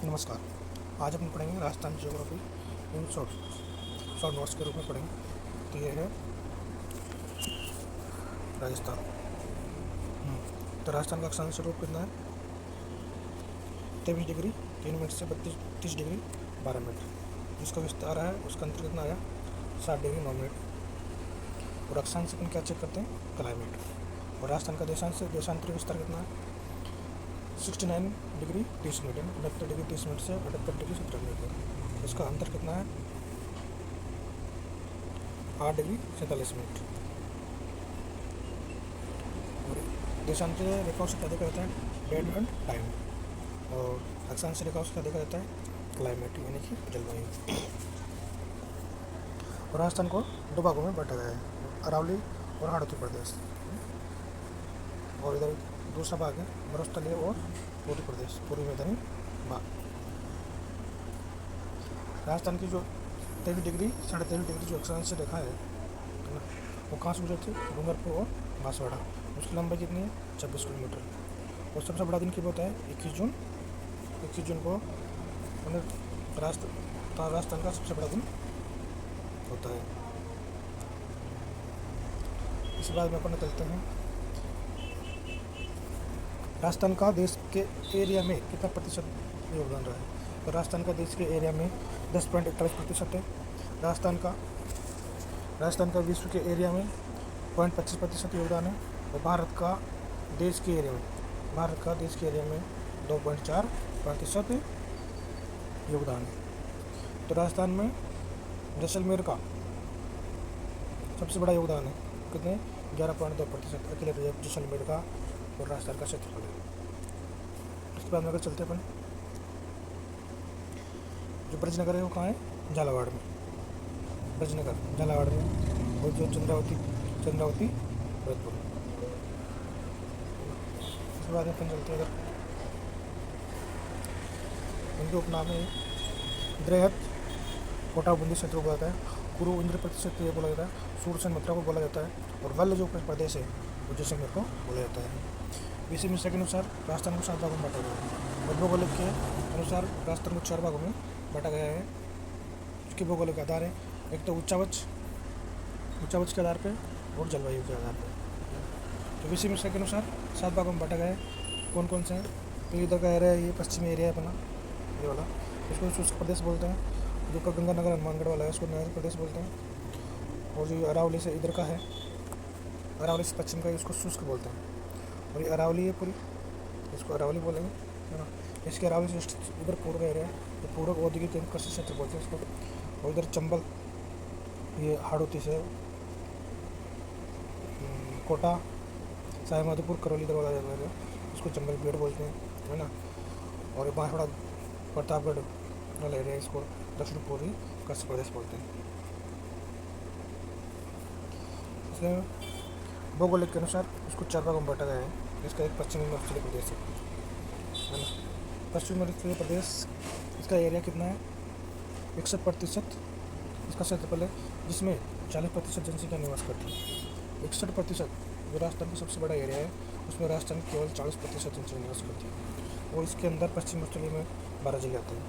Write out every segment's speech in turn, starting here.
नमस्कार। आज अपन पढ़ेंगे Rajasthan geography in short notes के रूप में पढ़ेंगे। तो ये है राजस्थान। तो राजस्थान का अक्षांश रूप कितना है? 23 डिग्री 3 मिनट से 30 डिग्री 12 मिनट। जिसका विस्तार है उसका अंतर कितना आया? 60 डिग्री 9 मिनट। और अक्षांश अपन क्या चेक करते हैं? क्लाइमेट। और राजस्थान का देशांतरी विस्तार कितना है? 69 डिग्री 30 मिनट, 69 डिग्री 30 मिनट से 78 डिग्री 17 मिनट। इसका अंतर कितना है? 8 डिग्री 47 मिनट। और देशांतरीय रेखाओं से क्या देखा जाता है? Date and time. और अक्षांश रेखाओं से क्या देखा जाता है? क्लाइमेट यानी कि जलवायु। और राजस्थान को दो भागों में बांटा गया है, अरावली और हाड़ौती प्रदेश। और इधर दूसरा भाग है मरुस्थलीय और पूर्वी प्रदेश, पूर्वी मैदानी भाग। राजस्थान की जो 23 डिग्री 23.5 डिग्री जो अक्षांश रेखा है ना, वो कहाँ से गुजरती है? डूंगरपुर और बांसवाड़ा। उसकी लंबाई कितनी है? 26 किलोमीटर। और सबसे बड़ा दिन कब होता है? 21 जून। 21 जून को राजस्थान का सबसे बड़ा दिन होता है। इस बात में अपन चलते हैं, राजस्थान का देश के एरिया में कितना प्रतिशत योगदान रहा है? तो राजस्थान का देश के एरिया में 10.41% है। राजस्थान का विश्व के एरिया में 0.25% योगदान है। और भारत का देश के एरिया में 2.4% योगदान है। तो राजस्थान में जैसलमेर का सबसे बड़ा योगदान है, कितने? 11.2% अकेले जैसलमेर का और राजस्थान का क्षेत्रफल है। उसके बाद में अगर चलते अपन, जो ब्रजनगर है वो कहाँ है? झालावाड़ में। ब्रजनगर झालावाड़ में। और जो चंद्रावती भरतपुर। उसके बाद में अपन चलते हैं अगर उनके उपनाम है बृहद कोटा बूंदी क्षेत्र को बोला जाता है, पूर्व इंद्र क्षेत्र बोला जाता है, सूरसेन मथुरा को बोला जाता है, और वल्ल जो प्रदेश है वो जैसलमेर को बोला जाता है। बीसी मिश्रा के अनुसार राजस्थान को 7 भागों में बांटा गया है। और भौगोलिक के अनुसार राजस्थान को 4 भागों में बांटा गया है। उसके भौगोलिक आधार है, एक तो उच्चावच के आधार पर और जलवायु के आधार पर। तो बीसी मिश्रा के अनुसार 7 भागों में बांटा गया है। कौन कौन से हैं? तो इधर का एरिया है, ये पश्चिमी एरिया है अपना, ये वाला, इसको शुष्क प्रदेश बोलते हैं। जो का गंगानगर हनुमानगढ़ वाला है उसको नया प्रदेश बोलते हैं। और जो अरावली से इधर का है, अरावली से पश्चिम का है, उसको शुष्क बोलते हैं। और ये अरावली है पूरी, इसको अरावली बोलेंगे, है ना। इसके अरावली से इधर पूर्व एरिया है, तो पूर्व औद्योगिक कृषि क्षेत्र बोलते हैं इसको। और इधर चंबल, ये हाड़ौती से कोटा, सवाईमाधोपुर, करौली इधर वाला एरिया, इसको चंबल बेड़ बोलते हैं, है ना। और बांसवाड़ा प्रतापगढ़ वाला एरिया, इसको दक्षिण पूर्वी कच्छ प्रदेश बोलते हैं। इसलिए भौगोलिक के अनुसार इसको 4 भागों में बांटा गया है। इसका एक पश्चिमी मरुस्थलीय प्रदेश है ना। पश्चिमी मरुस्थलीय प्रदेश, इसका एरिया कितना है? 61% इसका क्षेत्रफल है, जिसमें 40% जनसंख्या निवास करती है। 61%, जो राजस्थान का सबसे बड़ा एरिया है, उसमें राजस्थान केवल 40% जनसंख्या निवास करती है। और इसके अंदर पश्चिम मरुस्थलीय में 12 जिले आते हैं।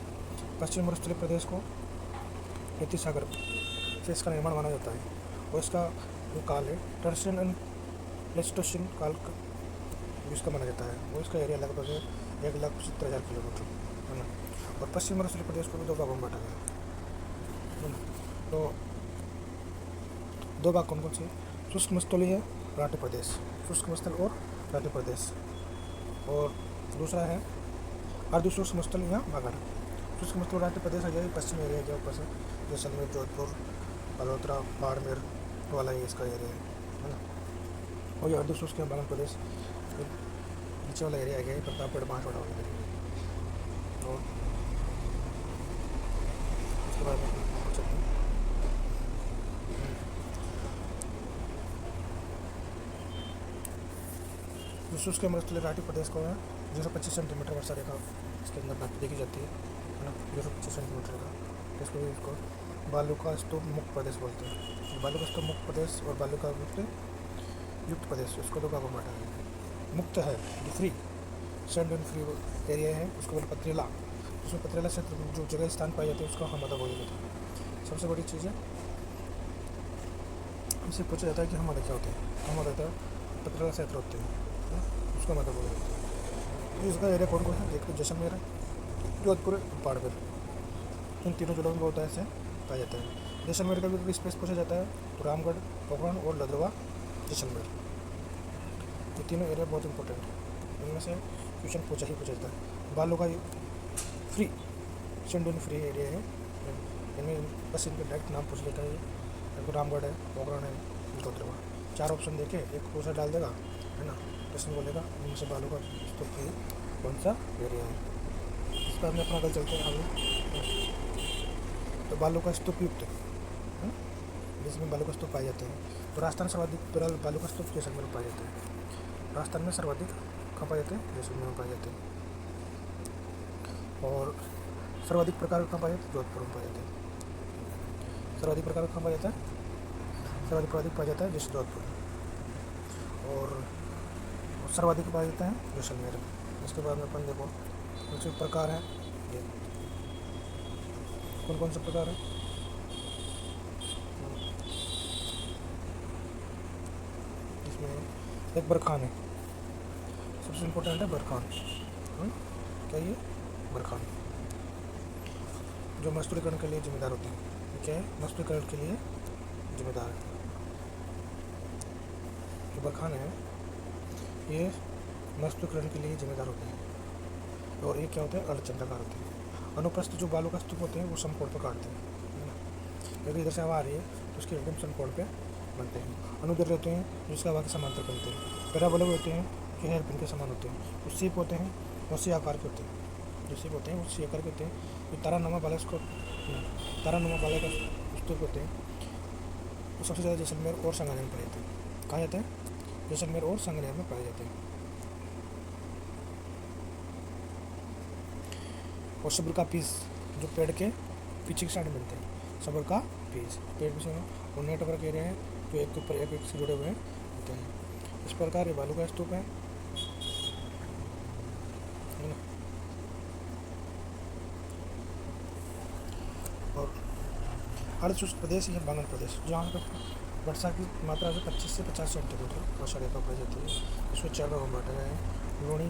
पश्चिम मरुस्थलीय प्रदेश को नीति सागर से इसका निर्माण माना जाता है। और इसका जो काल है टर्शियन एंड प्लेस्टोसीन काल इसका माना जाता है। और इसका एरिया लगभग 1,70,000 किलोमीटर, है ना। और पश्चिम मरुस्थलीय प्रदेश को भी 2 भागों में बांटा गया है ना। तो 2 भाग कौन कौन से? शुष्क मरुस्थलीय है राठी प्रदेश, शुष्क मरुस्थल और राठी प्रदेश। और दूसरा है अर्धशुष्क मरुस्थलीय या बागाड़। शुष्क मरुस्थल राठी प्रदेश आ जाएगी, पश्चिमी एरिया के ऊपर से जैसलमेर, जोधपुर, बड़ोदरा, बाड़मेर वाला ये इसका एरिया है ना। और ये अर्धशुष्क या बागाड़ प्रदेश नीचे वाला एरिया आ गया, प्रतापगढ़, बांसवाड़ा वाला एरिया। और उसके बाद में जो शुष्क मरुस्थलीय राठी प्रदेश को है 0.25 सेंटीमीटर वर्षा रेखा इसके अंदर देखी जाती है ना, 0.25 सेंटीमीटर का। इसको बालू का स्तूप मुक्त प्रदेश बोलते हैं। बालू का स्तूप मुक्त प्रदेश और बालू का युक्त प्रदेश, उसको 2 भागों में बांटा गया है। मुक्त है जो free, sand and free area है, उसको बोले पथरीला, इसमें पथरीला क्षेत्र जो जगह स्थान पाई जाती है उसको हमदा बोला जाता है। सबसे बड़ी चीज़ है, हमसे पूछा जाता है कि हमदा क्या होते हैं, हमदा होता है पथरीला क्षेत्र होते हैं, उसको हमदा बोला जाता है। तो इसका एरिया कौन कौन है देखो, जैसलमेर है, जोधपुर, बाड़मेर, इन तीनों जिलों में बहुत ऐसे पाया जाता है। जैसलमेर का भी स्पेस पूछा जाता है तो रामगढ़, पोखरण और लदरवा जैसलमेर, ये तीनों एरिया बहुत इंपॉर्टेंट है। इनमें से क्वेश्चन पूछा जाता है। बालों का फ्री शेंडून फ्री एरिया है, इनमें बस इनके डायरेक्ट नाम पूछ लेता है। एक रामगढ़ है, पोखरण है, लदरवा, 4 ऑप्शन देके एक क्वेश्चन डाल देगा, है ना, प्रश्न बोलेगा इनमें से बालों का स्तूप कौन सा एरिया है। इस पर हमने अपना कल चलते हैं आगे। तो बालों का स्तूप युक्त है, जिसमें बालों का स्तूप पाए जाते हैं। तो राजस्थान सर्वाधिक बालों का स्तूप जैसलमेर में पाए जाते हैं। राजस्थान में सर्वाधिक कहाँ पाए जाते हैं, जैसलमेर में पाए जाते हैं। और सर्वाधिक प्रकार कहाँ पाए जाते हैं, जोधपुर में पाए जाते हैं। सर्वाधिक प्रकार कहाँ पाया जाता है, सर्वाधिक पाया जाता है जैसे जोधपुर में। और सर्वाधिक पाया जाता है जैसलमेर में। इसके बाद में अपन देखो कौन से प्रकार हैं, ये कौन कौन से प्रकार हैं। इसमें एक बरखान है, सबसे इम्पोर्टेंट है बरखान। क्या ये बरखान जो मस्तूरीकरण के लिए जिम्मेदार होते हैं। क्या है, मस्तूरीकरण के लिए जिम्मेदार है। जो बरखान है ये मस्तूरीकरण के लिए जिम्मेदार होते हैं। और ये क्या होते हैं, अर्धचंद्राकार होते हैं। अनुप्रस्थ जो बालों का स्तूप होते हैं वो समकोण पर काटते हैं, है ना। यदि इधर से हवा आ रही है तो उसके एकदम समकोण पे बनते हैं। अनुदैर्घ्य होते हैं जिसका हवा के समांतर बनते हैं। पैराबोलिक होते हैं जो हेयरपिन के समान होते हैं। और सीप होते हैं वो सी आकार के होते हैं। जो सीप होते हैं वो सी आकार के होते हैं। जो तारानुमा बालक का स्तूप होते हैं वो सबसे ज़्यादा जैसलमेर और संगनेर में पाए जाते हैं। कहाँ जाते हैं, जैसलमेर और संगनेर में पाए जाते हैं। और सब्र का पीस जो पेड़ के पीछे की साइड मिलते हैं, सब्र का पीस पेड़ पीछे में। और नेटवर्क एरिया है जो एक के ऊपर एक से जुड़े हुए होते हैं। इस प्रकार ये बालू का स्तूप है ना। और अर्धशुष्क प्रदेश या बांगल प्रदेश जहाँ पर वर्षा की मात्रा जो 25 से 50 सेंटीमीटर वर्षा रेखा पाई जाती है। इसमें 4 भागों में बांटा गया है। लूणी,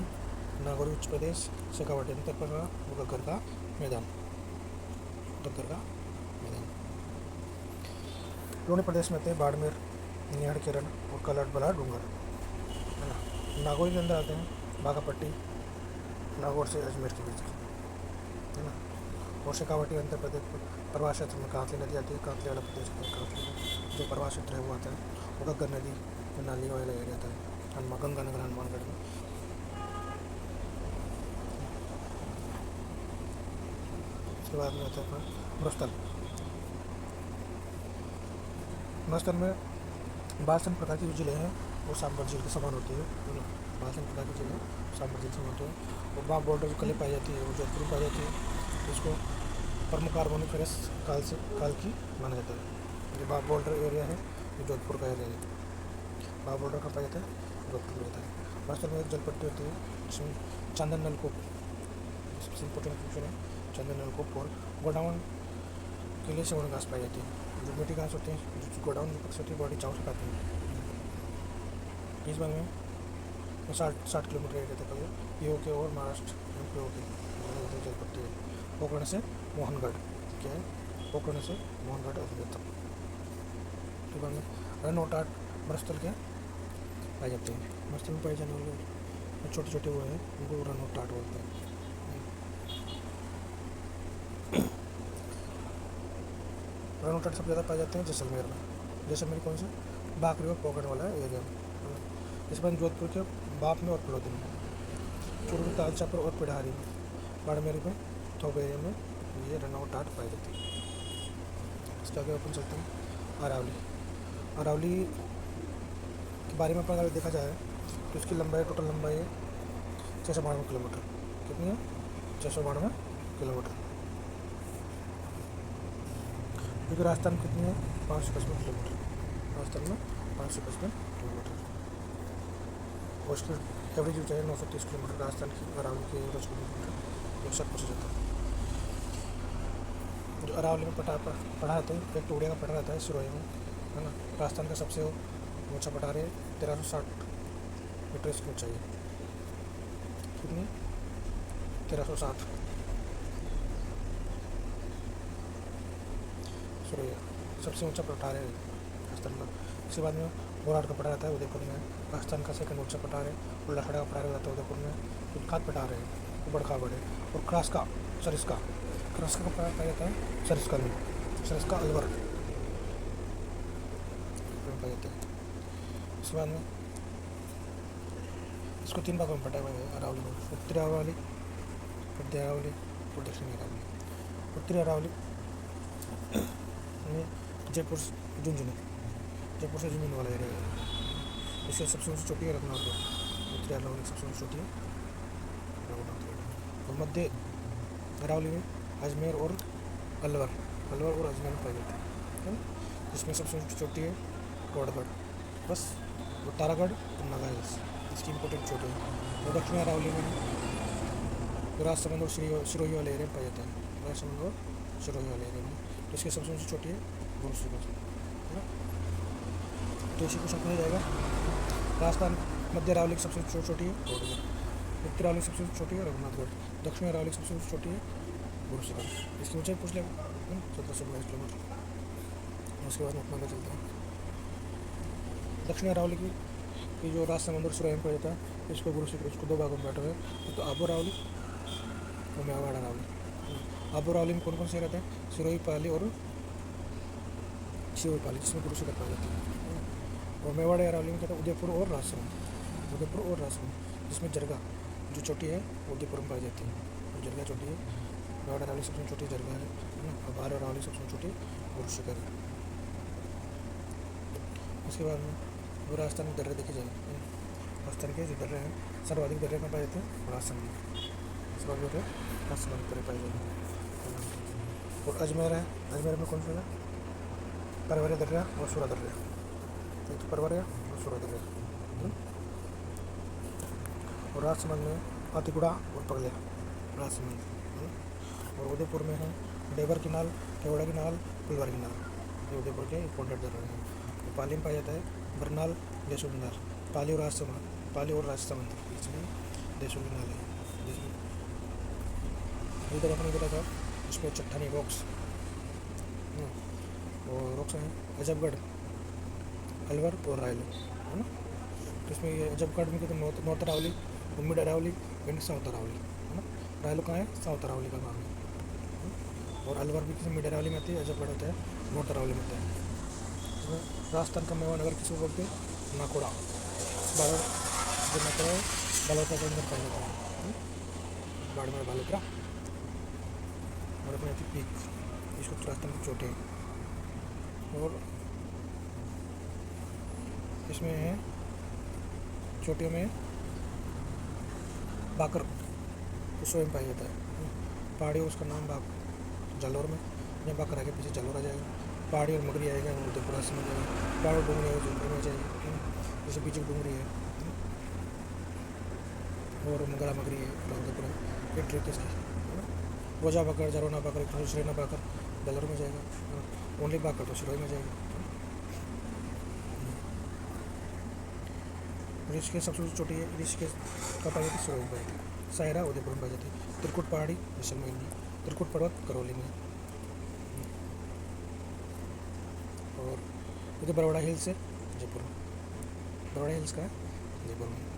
नागौरी उच्च प्रदेश, शेखावाटी अंतरपरा, गग्गर का मैदान, गग्गर का मैदान। लूणी प्रदेश में आते हैं बाड़मेर, निहाड़ केरन और कलट बला डूंगर, है ना। नागौरी के अंदर आते हैं बाघापट्टी, नागौर से अजमेर के बीच, है ना। और शेखावाटी अंतर प्रदेश प्रवाह क्षेत्र में कांतली नदी आती है। कांतली वाला प्रदेश में कांतली में जो प्रवाह क्षेत्र है वो आता है। वो गग्गर नदी नाली वाला एरिया आता है। गंगानगर हनुमानगढ़ में। उसके बाद में आता है मरुस्थल। मरुस्थल में 52 प्रकार की जो जिले हैं वो सांबर झील के समान होती है ना। 52 प्रकार की जिले सांबर झील समान होते हैं। और बाघ बॉर्डर जो कले पाई जाती है वो जोधपुर में पाई जाती है। इसको प्रमुख कार्बोनिफेरस काल की माना जाता है। जो बाघ बॉर्डर एरिया है ये जोधपुर का एरिया है। बाघ बॉर्डर का पाया जाता है, जोधपुर में रहता है। मरुस्थल में एक जलपट्टी होती है जिसमें चंदन नलकूप, सबसे इम्पोर्टेंट फंक्शन है चंदन नलकूप। और गोडाउन के लिए सेवन घास पाई जाती है। जो मीठी घास होती है, जो गोडाउन की पक्ष होती है बॉडी चावल खाती है। इस बार में 60 किलोमीटर एरिया तक है। पीओके और महाराष्ट्र पीओके जलपट्टी है। पोखरण से मोहनगढ़, क्या है, पोखरण से मोहनगढ़ अजमेर तक। के बाद में रन और टाट मरुस्थल के पाए जाते हैं। मरुस्थल में पाए जाने वाले छोटे छोटे वो हैं उनको रन और टाट बोलते हैं। रन और टाट सबसे ज़्यादा पाए जाते हैं जैसलमेर में। जैसलमेर कौन से, बाकरी और पोखरण वाला एरिया में। इस बार जोधपुर के बाप में और पड़ोदी में, चूरू तालचापुर और पिढ़ारी में, बाड़मेर में, थोप एरिया में ये रन और टाट पाई जाती है। इसके आगे अपन चलते हैं अरावली। अरावली के बारे में अपन अगर देखा जाए तो इसकी लंबाई, टोटल लंबाई है 692 किलोमीटर। कितनी है, 692 किलोमीटर। क्योंकि राजस्थान में कितनी है, 555 किलोमीटर। राजस्थान में 555 किलोमीटर। और उसकी एवरेज ऊंचाई 930 किलोमीटर। राजस्थान की अरावली की एवरेज किलोमीटर 61 पूछा जाता है। जो अरावली में पढ़ा रहता है, एक टोड़िया का पड़ा रहता है सिरोही में, है ना। राजस्थान का सबसे ऊंचा पठार है, 1360 मीटर इसकी ऊंचाई है। कितनी? 1360। सिरोही सबसे ऊंचा पठार है राजस्थान का। इसके बाद में बोराट का पठार रहता है उदयपुर में, राजस्थान का सेकंड ऊंचा पठार है। और लखड़ा का पठार रहता है उदयपुर में। कुदखात पठार है, उबड़ बड़े। और क्रास्का सरिस्का का पठार पाया जाता है सरिस्का में, सरिस्का अलवर पाया जाता है। इसके बाद में इसको 3 भागों में बटा हुआ है अरावली में, उत्तरी अरावली, मध्य अरावली और दक्षिणी अरावली। उत्तरी अरावली में जयपुर से झुंझुनू वाला एरिया है। इससे सबसे ऊँची चोटी है रघुनाथगढ़। उत्तरी अरावली की सबसे ऊँची चोटी है रघुनाथगढ़। और मध्य अरावली में अजमेर और अलवर और अजमेर में पाई जाती है, जिसमें सबसे ऊँची चोटी है गौड़गढ़। बस वो तारागढ़ और नागा हिल्स इसकी इम्पोर्टेंट चोटी है। और दक्षिणी अरावली में राजसमंद और सिरोही वाले एरिया में पाया जाता है, राजसमंद और सिरोही वाले एरिया में। तो इसकी सबसे ऊँची चोटी है गुरुशिखर, है ना। तो इसी क्वेश्चन पूछा जाएगा। राजस्थान मध्य अरावली की सबसे ऊँची चोटी है गौड़गढ़, उत्तरी अरावली की सबसे ऊँची चोटी है रघुनाथगढ़, दक्षिणी अरावली की सबसे ऊँची चोटी है गुरुशिखर। इसकी ऊंचाई पूछ लेगा 1722 किलोमीटर। उसके बाद में अपना चलते हैं दक्षिणी अरावली की जो राजसमंद और सिरोही में पड़ जाता है, इसको गुरुशिखर, इसको 2 भागों में बांटा है। तो आबू अरावली और मेवाड़ अरावली। आबू अरावली में कौन कौन से रहते हैं? सिरोही पाली और सिरोही पाली, जिसमें गुरुशिखर पाई जाती है। और मेवाड़ अरावली में कहते हैं उदयपुर और राजसमंद, जिसमें जरगा जो चोटी है वो उदयपुर में पाई जाती है, और जरगा चोटी है। मेवाड़ अरावली सबसे छोटी जरगा है ना। और बाहर अरावली सबसे छोटी गुरुशिखर है। उसके बाद में वो राजस्थान के दर्रे देखे जाएंगे। राजस्थान के जो दर्रे हैं सर्वाधिक दर्रे में पाए जाते हैं राजस्थान में, सर्वाधिक राजस्थान में दर्रे पाए जाते हैं। और अजमेर है, अजमेर में कौन सा है? परवरिया दर्रा और सूरा दर्रा। एक तो परवरिया और सूरा दर्रा। और राजसमंद में हाथीगुड़ा और पगलिया राजसमंद। और उदयपुर में है डेबर किनाल, केवड़ा किनाल, पुलवार किनाल, ये उदयपुर के इंपॉर्टेंट दर्रे हैं। पाली में पाया जाता है बरनाल, देसुल किनाल, पाली और राजसमंद इसमें देसुल किनाल है। इधर अपने देखा था उसमें चट्टानी रॉक्स, और रॉक्स हैं अजबगढ़, अलवर और रायलो, है ना। तो इसमें ये अजबगढ़ में कहते हैं north Aravalli, mid Aravalli and south Aravalli, है ना। रायलो कहाँ है? साउथ अरावली का भाग है। और अलवर भी किसी मिड अरावली में आती है, अजबगढ़ होता है नॉर्थ अरावली में होता है। राजस्थान का मेवा नगर किसको बोलते हैं? नाकोड़ा, जो नाकोड़ा है बालोतरा के अंदर पाया जाता है, बाड़मेर बालोतरा। और अपने आती पीक, इसको राजस्थान की चोटी है। और इसमें है चोटियों में बाकर स्वयं पाया जाता है। पहाड़ी और उसका नाम जालौर में, यहाँ बाकर आगे पीछे जालौर आ जाएगा। पहाड़ी और मगरी आएगा उदयपुर राजस्थान में जाएगा। पहाड़ और डूंगरी आएगा जोधपुर में जाएगी, जैसे पीछे डूंगरी है। और मंगला मगरी है उदयपुर में। एक ट्रिक इसकी रोजा बाकर, जरोना बाकर, श्रेना बाकर जालौर में जाएगा। ओनली बाकर तो सिरोही में जाएगा। ऋषिकेश सबसे छोटी है, ऋषिकेश का पाई जाती है सिरोही में पाई जाती है। सायरा उदयपुर में पाई जाती है। त्रिकुट पहाड़ी जैसलमेर में, त्रिकुट पर्वत करौली में। और इधर बरवाड़ा हिल्स है जयपुर में, बरवाड़ा हिल्स का है जयपुर में।